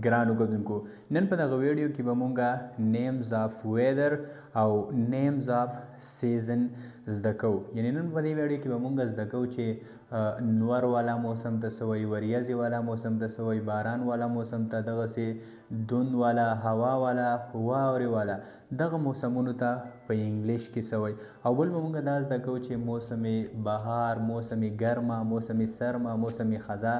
ګرانو کتونکو نن په دغه ویډیو کې به مونږه نیمز اف ویدر او نیمز اف سیزن زده کوو. یعنی نن په دې ویډیو کې به مونږ زده کوو چې نور والا موسم ته څه وایي، وریځې والا موسم ته څه وایي، باران والا موسم ته، دغسې دوند والا، هوا والا، واورې والا، دغه موسمونو ته په انګلیش کې څه وایي. او بل به مونږ دا زده کوو چې موسم بهار، موسم ګرمه، موسم سرمه، موسم خزا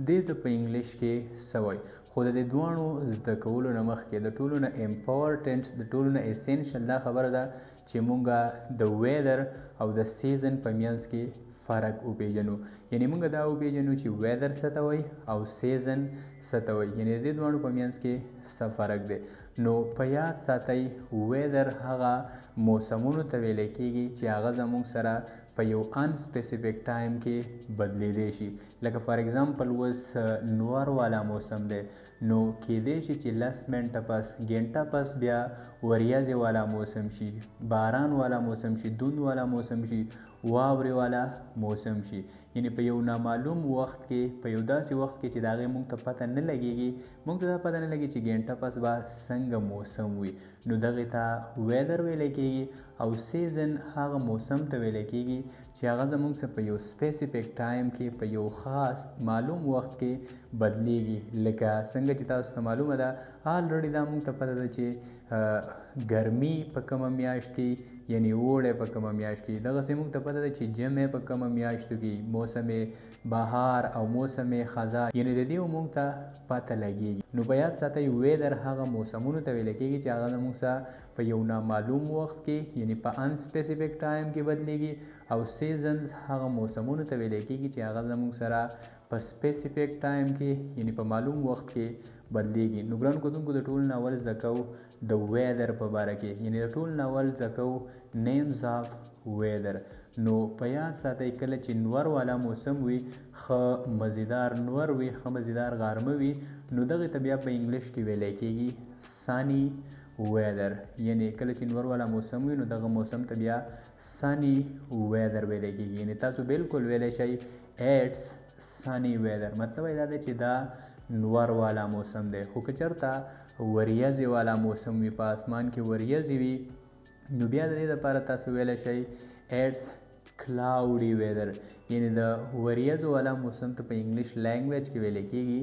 دې ته په انګلیش کې څه وایي. خو د دې دواړو زده کولو نه مخکې د ټولو نه امپورټنټ، د ټولو نه اسینشل دا خبره ده چې مونږه د ویدر او د سیزن په منځ کې فرق وپیژنو. یعنی مونږ دا وپیژنو چې ویدر څه ته وایي او سیزن څه ته وایي، یعنی د دې دواړو په منځ کې څه فرق دی. نو په یاد ساتئ ویدر هغه موسمونو ته ویلی کېږي چې هغه زموږ سره په یو انسپیسیفیک ټایم کې بدلیدی شي. لکه فار ایگزامپل اوس نور والا موسم دی، نو کیدی شي چې 10 منټه پس، ګنټه پس بیا وریځې والا موسم شي، باران والا موسم شي، دوند والا موسم شي، واورې والا موسم شي. یعنی په یو نامعلوم وخت کې، په یو داسې وخت کې چې د هغې موږ ته پته نه لګېږي، موږ ته دا پته نه لګي چې ګنټه پس به څنګه موسم وي، نو دغې ته ویدر ویلی کېږي. او سیزن هغه موسم ته ویلی کېږي چې هغه زموږ څخه په یو سپیسیفیک ټایم کې، په یو خاص معلوم وخت کې بدلیږي. لکه څنګه چې تاسو ته معلومه ده، آلریډي دا موږ ته پته ده چې ګرمي په کومه میاشت کې، یعنی اوړی په کومه میاشت کې، دغسې موږ ته پته ده چې ژمی په کومه میاشتو کې، موسم بهار او موسم خزا، یعنی د دې موږ ته پته لګېږي. نو په یاد ساتئ ویدر هغه موسمونو ته ویلی کېږي چې هغه زموږ سره په یو نامعلوم وخت کې، یعنی په انسپیسیفیک ټایم کې بدلیږي. او سیزنز هغه موسمونو ته ویلی کېږي چې هغه زموږ سره په سپیسیفیک ټایم کې، یعنی په معلوم وخت کې بدلیږي. نو ګرانو کتونکو د ټول ناول زده کوو د ویدر په باره کې، یعنی د ټول ناول زده کوو نیمز اف ویدر. نو په یاد ساتئ کله چې نور والا موسم وي، ښه مزیدار نور وي، ښه مزیدار غرمه وي، نو دغې ته بیا په انګلیش کې ویلی کېږي سانی ویدر. یعنی کله چې نور والا موسم وي نو دغه موسم ته بیا سانی ویدر ویلی کېږي. یعنی تاسو بالکل ویلی شئ ایټس سانی ویدر، مطلب یې دا دی چې دا نور والا موسم دی. خو که چېرته وریځې والا موسم وي، په اسمان کې وریځې وي، نو بیا د دې لپاره تاسو ویلی شئ ایټس کلاوډي ویدر. یعنی د وریځو والا موسم ته په انګلیش لینګویج کې ویلی کېږي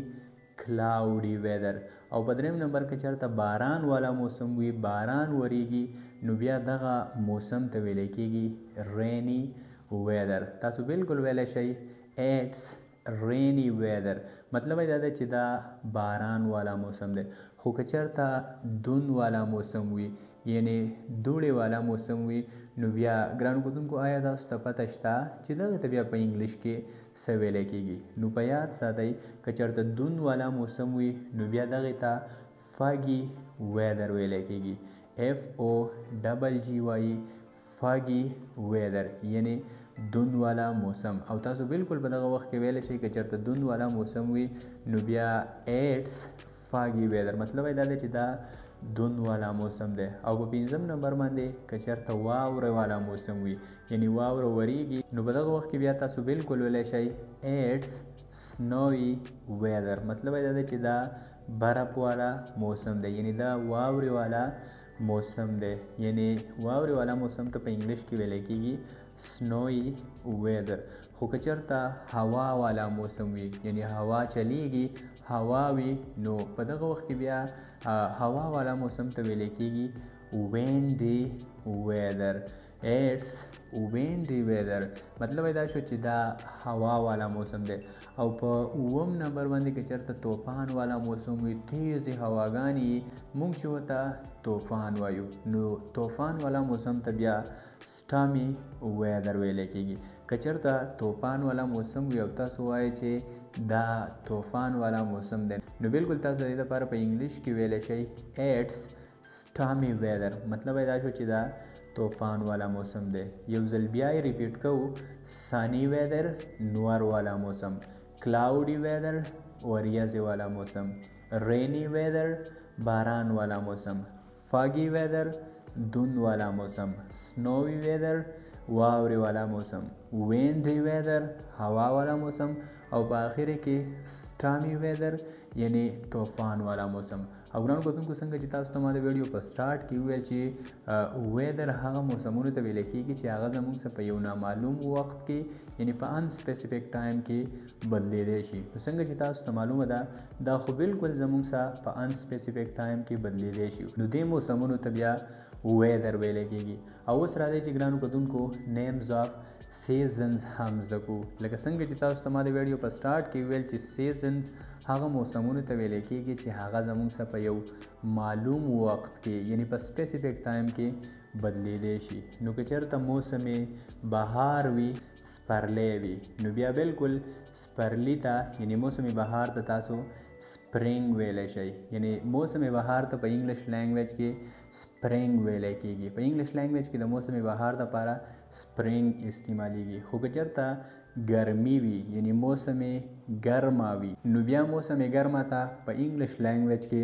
کلاوډي ویدر. او په دریم نمبر کې چېرته باران والا موسم وي، باران وریږي، نو بیا دغه موسم ته ویلی کېږي رینی ویدر. تاسو بالکل ویلی شئ ایټس رینی ویدر، مطلب یې دا دی چې دا باران والا موسم دی. خو که چېرته دوند والا موسم وي، یعنی دوړې والا موسم وي، نو بیا ګرانو کتونکو آیا تاسو ته پته شته چې دغې ته بیا په انګلیش کې څه ویلی کېږي؟ نو په یاد ساتئ که چېرته دوند والا موسم وي نو بیا دغې ته فاګي ویدر ویلی کېږي، FOGGY فاګي ویدر، یعنی دوند والا موسم. او تاسو بالکل په دغه وخت کې ویلی شئ که چېرته دوند والا موسم وي نو بیا ایټس فاګي ویدر، مطلب یې دا دی چې دا دوند والا موسم دی. او په 5م نمبر باندې که چېرته واوره والا موسم وي، یعنی واوره وریږي، نو په دغه وخت کې بیا تاسو بالکل ویلی شئ ایټس سنوي ویدر، مطلب یې دا دی چې دا برف والا موسم دی، یعنی دا واورې والا موسم دی. یعنی واورې والا موسم ته په انګلیش کې ویلی کېږي سنوي ویدر. خو که چېرته هوا والا موسم وي، یعنی هوا چلیږي، هوا وي، نو په دغه وخت کې بیا هوا والا موسم ته ویلی کېږي وینډي ویدر، ایټس وینډي ویدر، مطلب یې دا شو چې دا هوا والا موسم دی. او په 9م نمبر باندې که چېرته طوفان والا موسم وي، تیزې هواګانې، موږ چې ورته طوفان وایو، نو طوفان والا موسم ته بیا سټامي ویدر ویلی کېږي. که چېرته طوفان والا موسم وي او تاسو وایئ چې دا طوفان والا موسم دی، نو بالکل تاسو د دې لپاره په انګلیش کې ویلی شئ ایټس سټامي ویدر، مطلب یې دا شو چې دا طوفان والا موسم دی. یو ځل بیا یې ریپیټ کوو، سانی ویدر نور والا موسم، کلاوډي ویدر وریځې والا موسم، رینی ویدر باران والا موسم، فاګي ویدر دوند والا موسم، سنوي ویدر واورې والا موسم، وینډي ویدر هوا والا موسم، او په اخر کې سټامي ویدر یعنی طوفان والا موسم. او ګرانو کتونکو څنګه چې تاسو ته ما د ویډیو په سٹارټ کې وویل چې ویدر هغه موسمونو ته ویل کېږي چې هغه زموږ څخه په یو نامعلوم وخت کې یعنی په ان سپیسیفیک ټایم کې بدلیدلی شي. نو څنګه چې تاسو ته معلومه ده دا خو بالکل زموږ څخه په ان سپیسیفیک ټایم کې بدلیدلی شي. نو دې موسمونو ته بیا ویدر ویل کېږي. او اوس راځي چې ګرانو کتونکو نیمز آف سیزنز هم زده کړو. لکه څنګه چې تاسو ته ما د ویډیو په سٹارټ کې ویل چې سیزنز هغه موسمونو ته ویل کېږي چې هغه زموږ څخه په یو معلوم وخت کې یعنی په سپیسیفیک ټایم کې بدلیدلی شي. نو که چېرته موسم بهار وي سپرلی وي نو بیا بالکل سپرلی ته یعنی موسم بهار ته تاسو سپرینګ ویلی شئ. یعنی موسم بهار ته په انګلیش لینګویج کې سپرینګ ویلی کېږي. په انګلیش لینګویج کې د موسم بهار دپاره سپرینګ استعمالیږي. خو که چېرته ګرمي وي یعنی موسم ګرمه وي نو بیا موسم ګرمه ته په انګلیش لینګویج کې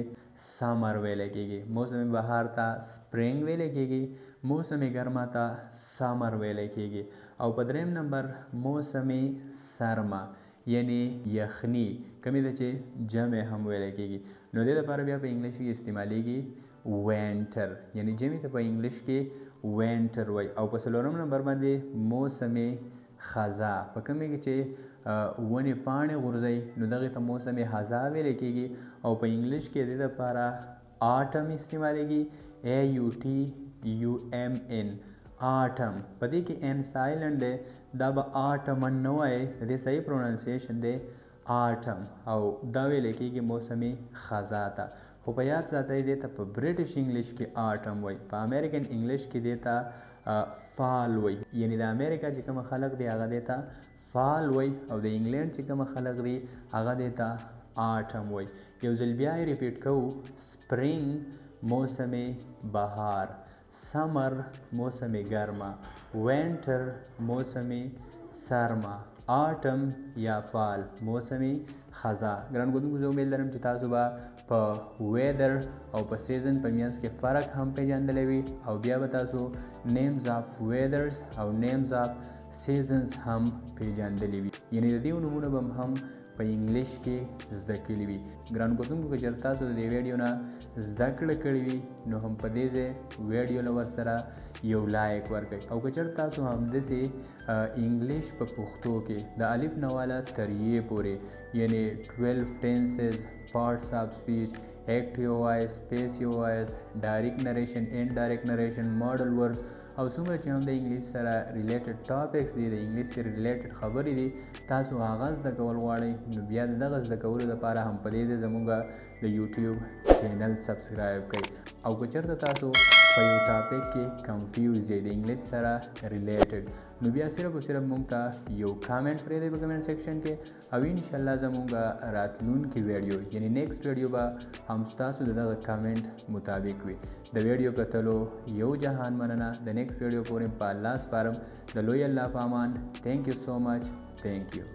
سمر ویلی کېږي. موسم بهار ته سپرینګ ویلی کېږي، موسم ګرمه ته سمر ویلی کېږي. او په دریم نمبر موسم سرما یعنی یخني کمی ده چې جمع هم ویلی کېږي. نو دې دپاره بیا په انګلیش کې استعمالیږي وینټر یعنی جمع ته په انګلیش کې وینټر وایي. او په څلورم نمبر باندې موسم خزا په کومې کې چې ونې پاڼې غورځوي نو دغې ته موسم خزا ویلی کېږي. او په انګلیش کې دې دپاره آټم استعمالیږي AUTUMN آټم. په دې کې ان سایلنټ دی دا به آټمن نه وایي، د دې صحیح پروننسیشن دی آټم. او دا ویلی کېږي موسم خزا ته. خو په یاد ساتئ دې ته په برټش انګلیش کې آټم وایي، په امریکن انګلیش کې دې ته فال وایي. یعنی د امریکا چې کوم خلق دی هغه دې ته فال وایي او د انګلینډ چې کوم خلق دی هغه دې ته آټم وایي. یو ځل بیا یې ریپیټ کوو سپرینګ موسم بهار، سمر موسم ګرمه، وینټر موسم سرما، آټم یا فال موسم خزا. ګران کتونکو زه امید لرم چې تاسو به په ویدر او په سیزن په منځ کې فرق هم پیژندلی وي او بیا به تاسو نیمز آف ویدرز او نیمز آف سیزنز هم پیژندلی وي. یعنی د دې نومونه به هم په انګلیش کې زده کړي وي. ګران کتونکو که چېرته تاسو د دې ویډیو نه زده کړه کړې وي نو هم په دې ځای ویډیو له ورسره یو لایک ورکړئ. او که چېرته تاسو همداسې انګلیش په پښتو کې د الف نه والا تر یې پورې یعنی 12 ټینسز، پارټس آف سپیچ، ایکټیو وایس، پیسیو وایس، ډایرکټ نریشن، انډایرکټ نریشن، ماډل ورډ او څومره چې هم د انګلیش سره ریلیټډ ټاپکس دي، د انګلیش سره ریلیټډ خبرې دي، تاسو هغه زده کول غواړئ نو بیا د دغه زده کولو لپاره هم په دې ځای زموږ د یوټیوب چینل سبسکرایب کړئ. او که چېرته تاسو په یو ټاپک کې کنفیوز یې د انګلیش سره ریلیټډ نو بیا صرف او صرف موږ ته یو کامنټ پرېږدئ په کمنټ سیکشن کې او انشاءالله زموږ راتلونکي ویډیو یعنی نیکسټ ویډیو به هم ستاسو د دغه کامنټ مطابق وي. د ویډیو کتلو یو جهان مننه. د نیکسټ ویډیو پورې په الله سپارم. د لوی الله په امان. تھینک یو سو مچ. تھینک یو.